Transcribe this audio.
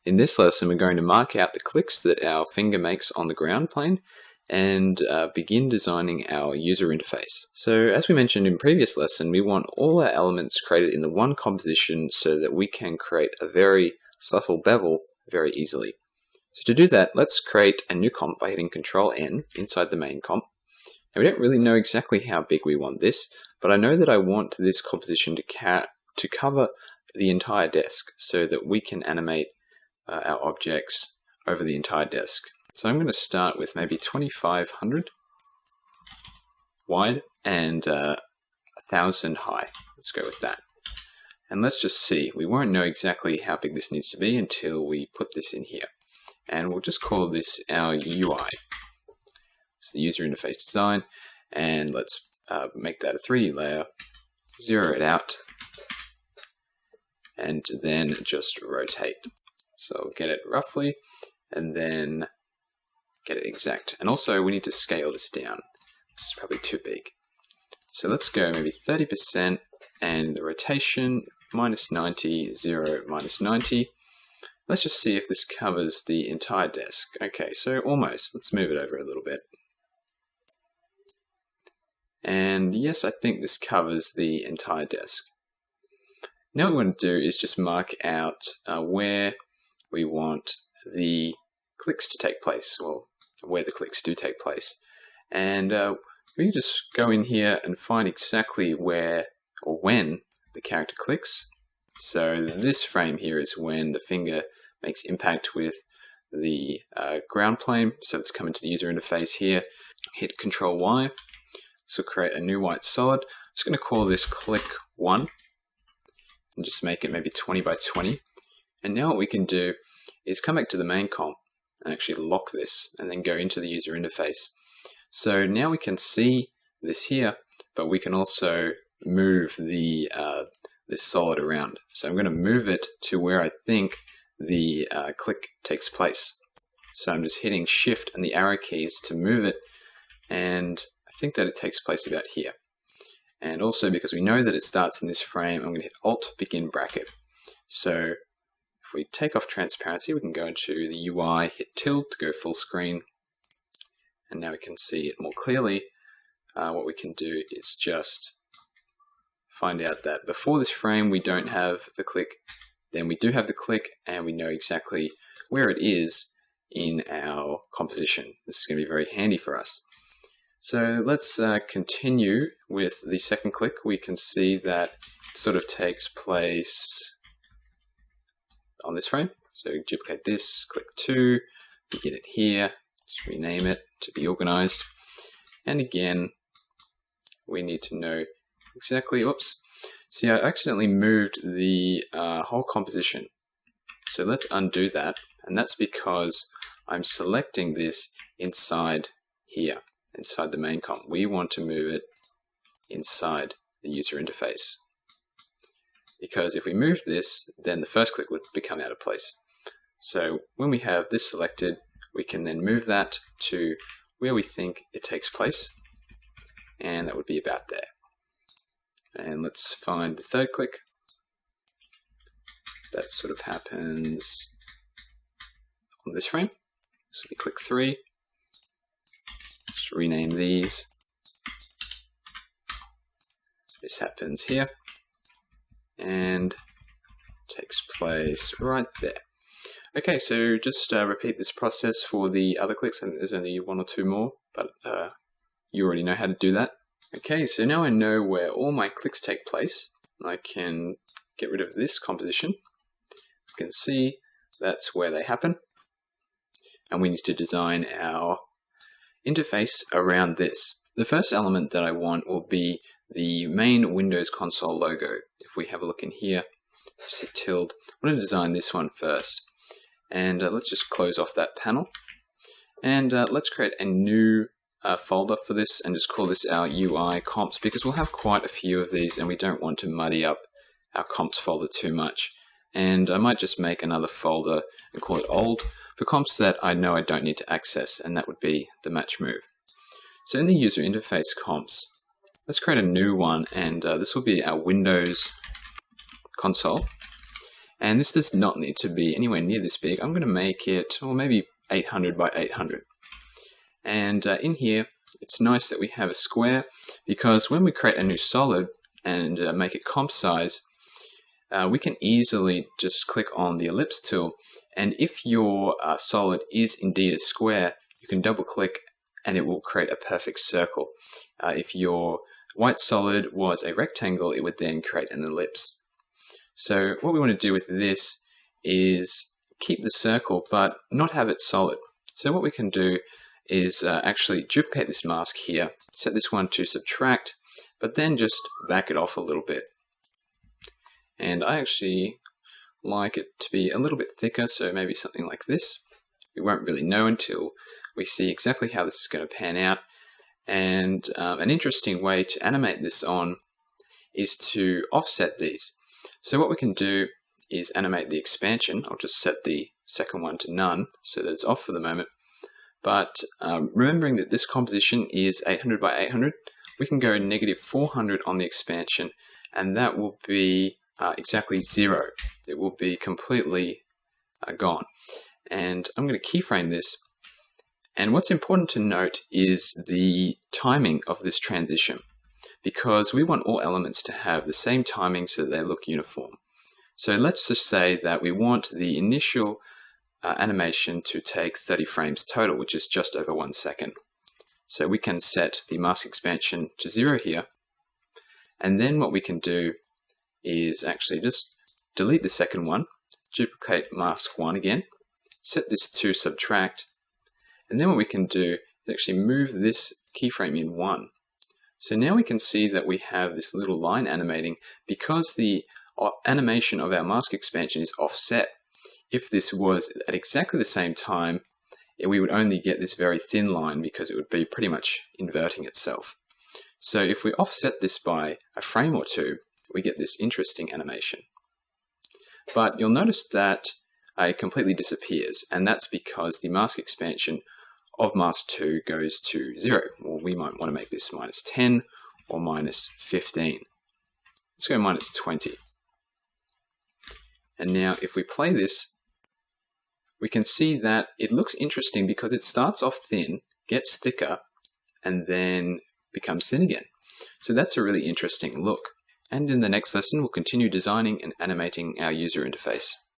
In this lesson, we're going to mark out the clicks that our finger makes on the ground plane and begin designing our user interface. So as we mentioned in previous lesson, we want all our elements created in the one composition so that we can create a very subtle bevel very easily. So to do that, let's create a new comp by hitting Control N inside the main comp. Now we don't really know exactly how big we want this, but I know that I want this composition to cover the entire desk so that we can animate our objects over the entire desk. So I'm going to start with maybe 2500 wide and 1000 high. Let's go with that. And let's just see. We won't know exactly how big this needs to be until we put this in here. And we'll just call this our UI. It's the user interface design. And let's make that a 3D layer, zero it out, and then just rotate. So get it roughly, and then get it exact. And also we need to scale this down. This is probably too big. So let's go maybe 30%, and the rotation minus 90, 0, minus 90. Let's just see if this covers the entire desk. Okay, so almost. Let's move it over a little bit. And yes, I think this covers the entire desk. Now what we want to do is just mark out where we want the clicks to take place, or where the clicks do take place. And we can just go in here and find exactly where or when the character clicks. So this frame here is when the finger makes impact with the ground plane. So let's come into the user interface here, hit Control Y. This will create a new white solid. I'm just going to call this click 1 and just make it maybe 20 by 20. And now what we can do is come back to the main comp and actually lock this and then go into the user interface. So now we can see this here, but we can also move the this solid around. So I'm going to move it to where I think the click takes place. So I'm just hitting Shift and the arrow keys to move it, and I think that it takes place about here. And also because we know that it starts in this frame, I'm going to hit Alt begin bracket. So if we take off transparency, we can go into the UI, hit tilde to go full screen, and now we can see it more clearly. What we can do is just find out that before this frame we don't have the click, then we do have the click, and we know exactly where it is in our composition. This is going to be very handy for us. So let's continue with the second click. We can see that it sort of takes place on this frame. So duplicate this, click 2, begin it here, just rename it to be organized. And again, we need to know exactly, oops, see I accidentally moved the whole composition. So let's undo that, and that's because I'm selecting this inside here, inside the main comp. We want to move it inside the user interface. Because if we move this, then the first click would become out of place. So when we have this selected, we can then move that to where we think it takes place, and that would be about there. And let's find the third click. That sort of happens on this frame. This will be click 3. Just rename these. This happens here and takes place right there. Okay, so just repeat this process for the other clicks, and there's only one or two more, but you already know how to do that. Okay, so now I know where all my clicks take place. I can get rid of this composition. You can see that's where they happen, and we need to design our interface around this. The first element that I want will be the main Windows console logo. If we have a look in here, just hit tilde. I'm going to design this one first. And let's just close off that panel. And let's create a new folder for this and just call this our UI comps, because we'll have quite a few of these and we don't want to muddy up our comps folder too much. And I might just make another folder and call it old for comps that I know I don't need to access, and that would be the match move. So in the user interface comps, let's create a new one, and this will be our Windows console. And this does not need to be anywhere near this big. I'm going to make it, or maybe 800 by 800. And in here, it's nice that we have a square, because when we create a new solid and make it comp size, we can easily just click on the ellipse tool, and if your solid is indeed a square, you can double click and it will create a perfect circle. If your white solid was a rectangle, it would then create an ellipse. So what we want to do with this is keep the circle but not have it solid. So what we can do is actually duplicate this mask here, set this one to subtract, but then just back it off a little bit. And I actually like it to be a little bit thicker, so maybe something like this. We won't really know until we see exactly how this is going to pan out. And an interesting way to animate this on is to offset these. So what we can do is animate the expansion. I'll just set the second one to none so that it's off for the moment. But remembering that this composition is 800 by 800, we can go negative 400 on the expansion, and that will be exactly 0. It will be completely gone. And I'm going to keyframe this. And what's important to note is the timing of this transition, because we want all elements to have the same timing so that they look uniform. So let's just say that we want the initial animation to take 30 frames total, which is just over 1 second. So we can set the mask expansion to 0 here, and then what we can do is actually just delete the second one, duplicate mask 1 again, set this to subtract, and then what we can do is actually move this keyframe in 1. So now we can see that we have this little line animating because the animation of our mask expansion is offset. If this was at exactly the same time, we would only get this very thin line because it would be pretty much inverting itself. So if we offset this by a frame or two, we get this interesting animation. But you'll notice that it completely disappears, and that's because the mask expansion of mask 2 goes to 0. Well, we might want to make this minus 10 or minus 15. Let's go minus 20. And now if we play this, we can see that it looks interesting because it starts off thin, gets thicker, and then becomes thin again. So that's a really interesting look. And in the next lesson, we'll continue designing and animating our user interface.